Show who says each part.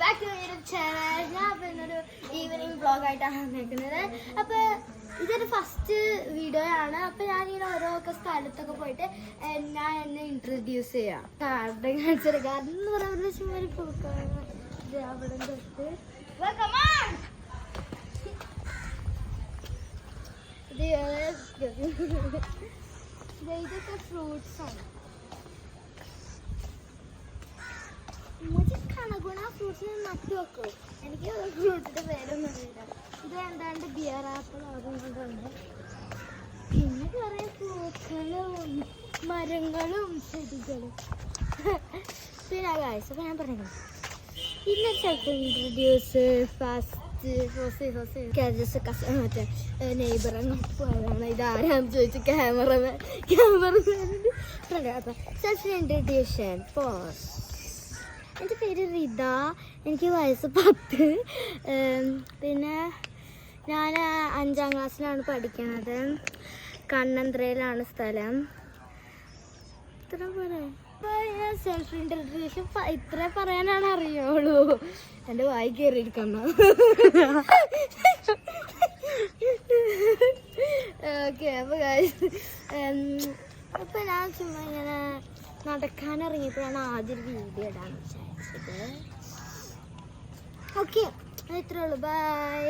Speaker 1: Back to YouTube channel. ഞാൻ അപ്പോൾ ഇന്നൊരു ഈവനിങ് വ്ളോഗായിട്ടാണ് വന്നിരിക്കുന്നത്. അപ്പോൾ ഇതൊരു ഫസ്റ്റ് വീഡിയോ ആണ്. അപ്പോൾ ഞാനിങ്ങനെ ഓരോ സ്ഥലത്തൊക്കെ പോയിട്ട് ഞാൻ എന്നെ ഇൻട്രൊഡ്യൂസ് ചെയ്യാം. ഗാർഡൻ കാണിച്ചൊരു ഗാർഡൻ എന്ന് പറയുന്നത് ചുമ്മാ ഒരു പൂക്കളാണ്. ഇത് അവിടെ തൊട്ട് ഇതൊക്കെ ഫ്രൂട്ട്സ് ആണ്. ഗുണ ഫ്രൂട്ട്സിന് നട്ടു വെക്കും. എനിക്ക് ഫ്രൂട്ട്സിന്റെ പേരൊന്നും അറിയില്ല. ഇത് എന്താണ്ട് ബിയർ ആപ്പിൾ അതുകൊണ്ടുണ്ട്. പിന്നെ കുറെ പൂക്കളും മരങ്ങളും ചെടികളും. പിന്നെ ഗായ്സ് അപ്പോൾ ഞാൻ പറഞ്ഞു ഇന്നൊരു സ്ഥലത്ത് ഇൻട്രൊഡ്യൂസ് മറ്റേ നെയ്ബർ അങ്ങോട്ട് പോയതാണ്. ഇതാരാന്ന് ചോദിച്ചു ക്യാമറമാൻ സെൽഫ് ഇൻട്രൊഡ്യൂഷൻ പോസ്. എൻ്റെ പേര് റിത, എനിക്ക് വയസ്സ് 10. പിന്നെ ഞാൻ 5ാം ക്ലാസ്സിലാണ് പഠിക്കുന്നത്. കണ്ണന്ത്രയിലാണ് സ്ഥലം. ഇത്ര പോലെ സെൽഫ് ഇൻട്രൊഡ്യൂഷൻ ഇത്ര പറയാനാണ് അറിയുള്ളൂ. എൻ്റെ വായി കയറിയിരിക്കണം. ഓക്കെ അപ്പോൾ ഞാൻ ചുമ്മാ ഇങ്ങനെ നടക്കാനിറങ്ങിയപ്പോഴാണ് ആദ്യം വീഡിയോ ഇടാൻ വിചാരിച്ചത്. ഓക്കെ, ഇത്രേ ഉള്ളൂ. ബൈ.